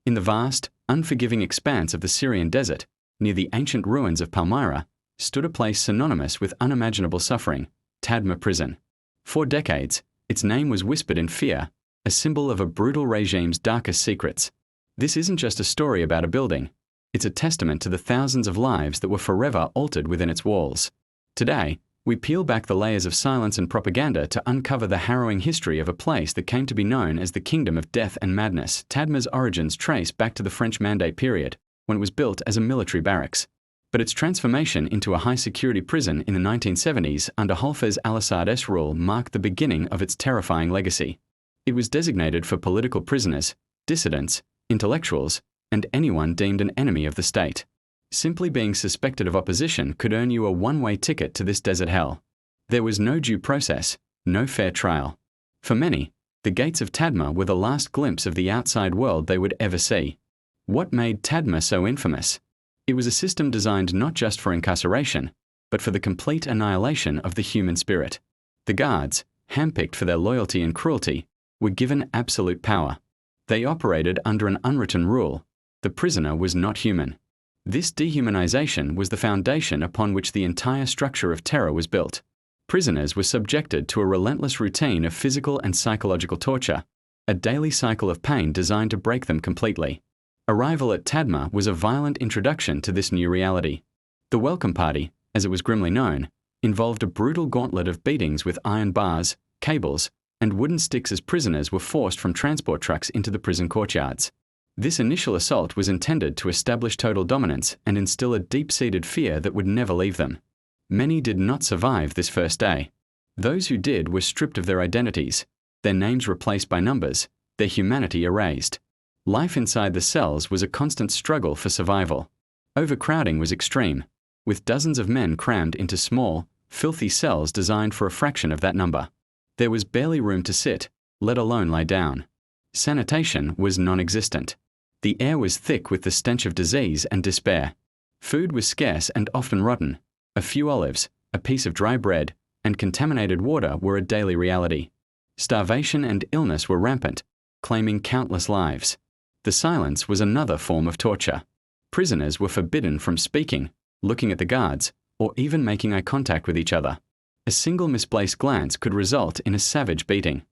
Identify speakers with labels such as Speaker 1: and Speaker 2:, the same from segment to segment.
Speaker 1: In the vast, unforgiving expanse of the Syrian desert, near the ancient ruins of Palmyra, stood a place synonymous with unimaginable suffering, Tadmur Prison. For decades, its name was whispered in fear, a symbol of a brutal regime's darkest secrets. This isn't just a story about a building. It's a testament to the thousands of lives that were forever altered within its walls. Today, we peel back the layers of silence and propaganda to uncover the harrowing history of a place that came to be known as the Kingdom of Death and Madness. Tadmur's origins trace back to the French Mandate period, when it was built as a military barracks. But its transformation into a high-security prison in the 1970s under Hafez al-Assad's rule marked the beginning of its terrifying legacy. It was designated for political prisoners, dissidents, intellectuals, and anyone deemed an enemy of the state. Simply being suspected of opposition could earn you a one-way ticket to this desert hell. There was no due process, no fair trial. For many, the gates of Tadmur were the last glimpse of the outside world they would ever see. What made Tadmur so infamous? It was a system designed not just for incarceration, but for the complete annihilation of the human spirit. The guards, handpicked for their loyalty and cruelty, were given absolute power. They operated under an unwritten rule: the prisoner was not human. This dehumanization was the foundation upon which the entire structure of terror was built. Prisoners were subjected to a relentless routine of physical and psychological torture, a daily cycle of pain designed to break them completely. Arrival at Tadmur was a violent introduction to this new reality. The welcome party, as it was grimly known, involved a brutal gauntlet of beatings with iron bars, cables, and wooden sticks as prisoners were forced from transport trucks into the prison courtyards. This initial assault was intended to establish total dominance and instill a deep-seated fear that would never leave them. Many did not survive this first day. Those who did were stripped of their identities, their names replaced by numbers, their humanity erased. Life inside the cells was a constant struggle for survival. Overcrowding was extreme, with dozens of men crammed into small, filthy cells designed for a fraction of that number. There was barely room to sit, let alone lie down. Sanitation was non-existent. The air was thick with the stench of disease and despair. Food was scarce and often rotten. A few olives, a piece of dry bread, and contaminated water were a daily reality. Starvation and illness were rampant, claiming countless lives. The silence was another form of torture. Prisoners were forbidden from speaking, looking at the guards, or even making eye contact with each other. A single misplaced glance could result in a savage beating.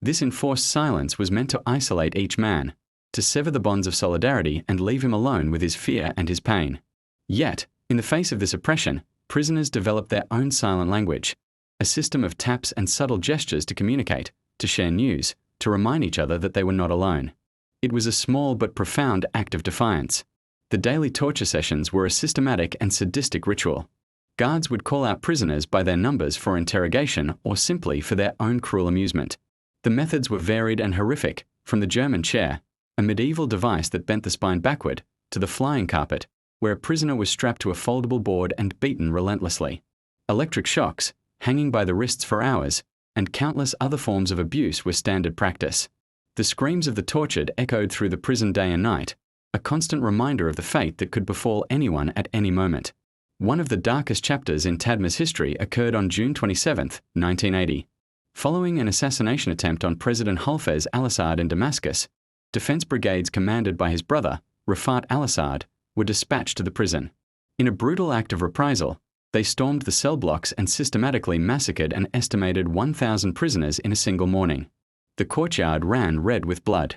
Speaker 1: This enforced silence was meant to isolate each man, to sever the bonds of solidarity and leave him alone with his fear and his pain. Yet, in the face of this oppression, prisoners developed their own silent language, a system of taps and subtle gestures to communicate, to share news, to remind each other that they were not alone. It was a small but profound act of defiance. The daily torture sessions were a systematic and sadistic ritual. Guards would call out prisoners by their numbers for interrogation or simply for their own cruel amusement. The methods were varied and horrific, from the German chair, a medieval device that bent the spine backward, to the flying carpet, where a prisoner was strapped to a foldable board and beaten relentlessly. Electric shocks, hanging by the wrists for hours, and countless other forms of abuse were standard practice. The screams of the tortured echoed through the prison day and night, a constant reminder of the fate that could befall anyone at any moment. One of the darkest chapters in Tadmur's history occurred on June 27, 1980. Following an assassination attempt on President Hafez al-Assad in Damascus, defense brigades commanded by his brother, Rafat al-Assad, were dispatched to the prison. In a brutal act of reprisal, they stormed the cell blocks and systematically massacred an estimated 1,000 prisoners in a single morning. The courtyard ran red with blood.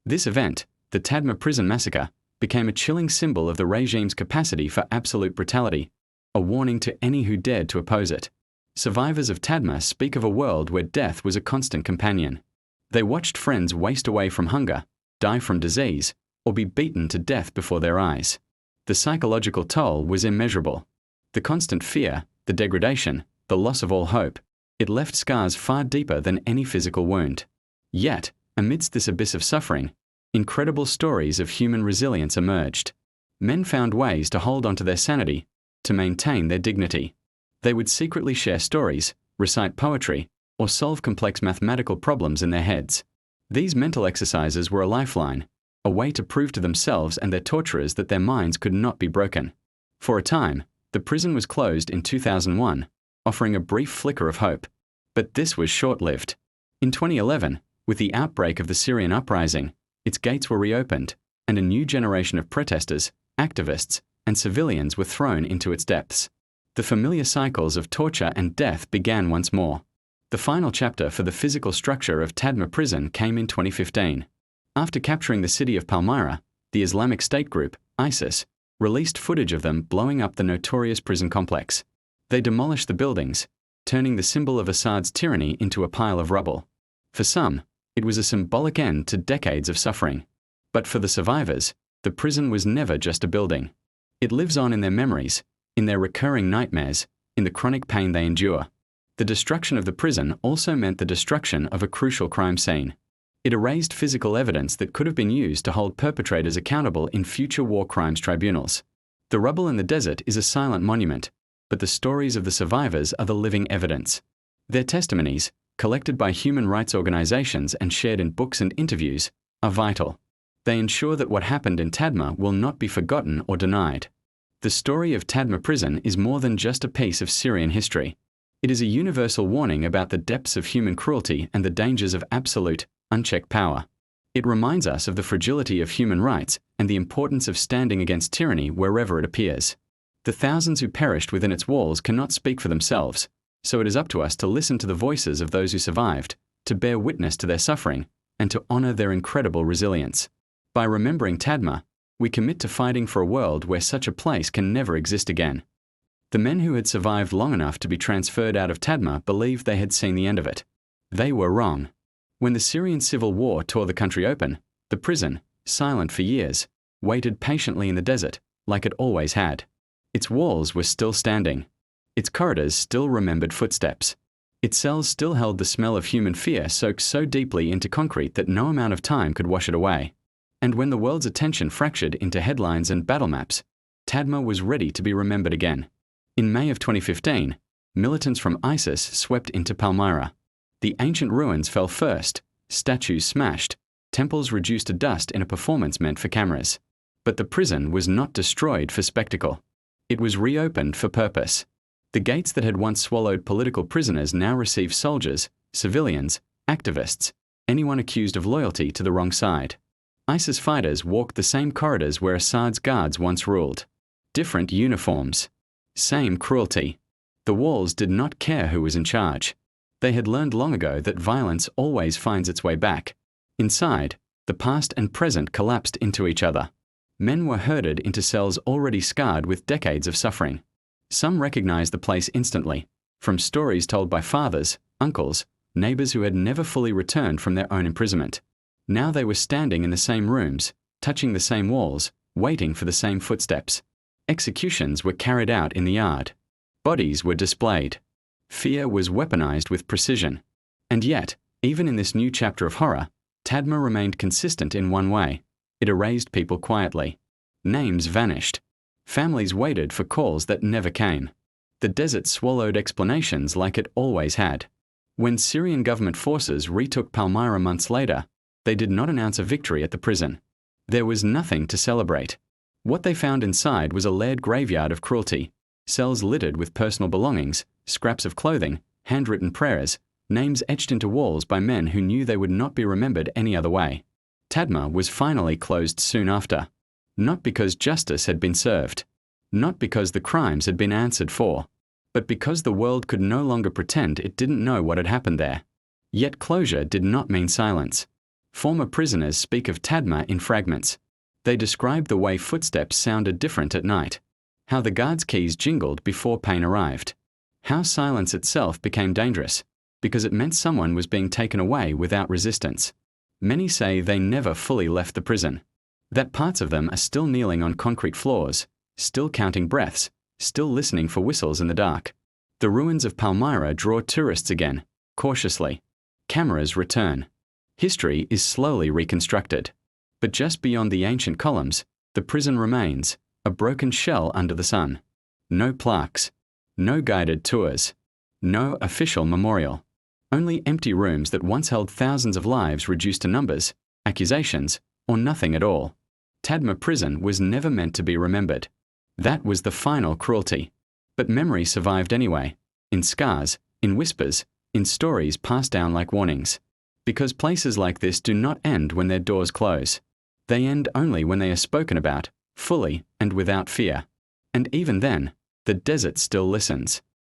Speaker 1: This event, the Tadmur Prison massacre, became a chilling symbol of the regime's capacity for absolute brutality, a warning to any who dared to oppose it. Survivors of Tadmur speak of a world where death was a constant companion. They watched friends waste away from hunger, die from disease, or be beaten to death before their eyes. The psychological toll was immeasurable. The constant fear, the degradation, the loss of all hope, it left scars far deeper than any physical wound. Yet, amidst this abyss of suffering, incredible stories of human resilience emerged. Men found ways to hold on to their sanity, to maintain their dignity. They would secretly share stories, recite poetry, or solve complex mathematical problems in their heads. These mental exercises were a lifeline, a way to prove to themselves and their torturers that their minds could not be broken. For a time, the prison was closed in 2001, offering a brief flicker of hope. But this was short-lived. In 2011, with the outbreak of the Syrian uprising, its gates were reopened, and a new generation of protesters, activists, and civilians were thrown into its depths. The familiar cycles of torture and death began once more. The final chapter for the physical structure of Tadmur Prison came in 2015. After capturing the city of Palmyra, the Islamic State group, ISIS, released footage of them blowing up the notorious prison complex. They demolished the buildings, turning the symbol of Assad's tyranny into a pile of rubble. For some, it was a symbolic end to decades of suffering. But for the survivors, the prison was never just a building. It lives on in their memories, in their recurring nightmares, in the chronic pain they endure. The destruction of the prison also meant the destruction of a crucial crime scene. It erased physical evidence that could have been used to hold perpetrators accountable in future war crimes tribunals. The rubble in the desert is a silent monument, but the stories of the survivors are the living evidence. Their testimonies, collected by human rights organizations and shared in books and interviews, are vital. They ensure that what happened in Tadmur will not be forgotten or denied. The story of Tadmur Prison is more than just a piece of Syrian history. It is a universal warning about the depths of human cruelty and the dangers of absolute, unchecked power. It reminds us of the fragility of human rights and the importance of standing against tyranny wherever it appears. The thousands who perished within its walls cannot speak for themselves, so it is up to us to listen to the voices of those who survived, to bear witness to their suffering, and to honor their incredible resilience. By remembering Tadmur, we commit to fighting for a world where such a place can never exist again. The men who had survived long enough to be transferred out of Tadmur believed they had seen the end of it. They were wrong. When the Syrian civil war tore the country open, the prison, silent for years, waited patiently in the desert, like it always had. Its walls were still standing. Its corridors still remembered footsteps. Its cells still held the smell of human fear soaked so deeply into concrete that no amount of time could wash it away. And when the world's attention fractured into headlines and battle maps, Tadmur was ready to be remembered again. In May of 2015, militants from ISIS swept into Palmyra. The ancient ruins fell first, statues smashed, temples reduced to dust in a performance meant for cameras. But the prison was not destroyed for spectacle. It was reopened for purpose. The gates that had once swallowed political prisoners now receive soldiers, civilians, activists, anyone accused of loyalty to the wrong side. ISIS fighters walked the same corridors where Assad's guards once ruled. Different uniforms. Same cruelty. The walls did not care who was in charge. They had learned long ago that violence always finds its way back. Inside, the past and present collapsed into each other. Men were herded into cells already scarred with decades of suffering. Some recognized the place instantly, from stories told by fathers, uncles, neighbors who had never fully returned from their own imprisonment. Now they were standing in the same rooms, touching the same walls, waiting for the same footsteps. Executions were carried out in the yard. Bodies were displayed. Fear was weaponized with precision. And yet, even in this new chapter of horror, Tadmur remained consistent in one way. It erased people quietly. Names vanished. Families waited for calls that never came. The desert swallowed explanations like it always had. When Syrian government forces retook Palmyra months later, they did not announce a victory at the prison. There was nothing to celebrate. What they found inside was a layered graveyard of cruelty, cells littered with personal belongings, scraps of clothing, handwritten prayers, names etched into walls by men who knew they would not be remembered any other way. Tadmur was finally closed soon after. Not because justice had been served, not because the crimes had been answered for, but because the world could no longer pretend it didn't know what had happened there. Yet closure did not mean silence. Former prisoners speak of Tadmur in fragments. They describe the way footsteps sounded different at night, how the guards' keys jingled before pain arrived, how silence itself became dangerous, because it meant someone was being taken away without resistance. Many say they never fully left the prison, that parts of them are still kneeling on concrete floors, still counting breaths, still listening for whistles in the dark. The ruins of Palmyra draw tourists again, cautiously. Cameras return. History is slowly reconstructed. But just beyond the ancient columns, the prison remains, a broken shell under the sun. No plaques, no guided tours, no official memorial. Only empty rooms that once held thousands of lives reduced to numbers, accusations, or nothing at all. Tadmur Prison was never meant to be remembered. That was the final cruelty. But memory survived anyway, in scars, in whispers, in stories passed down like warnings. Because places like this do not end when their doors close. They end only when they are spoken about, fully and without fear. And even then, the desert still listens.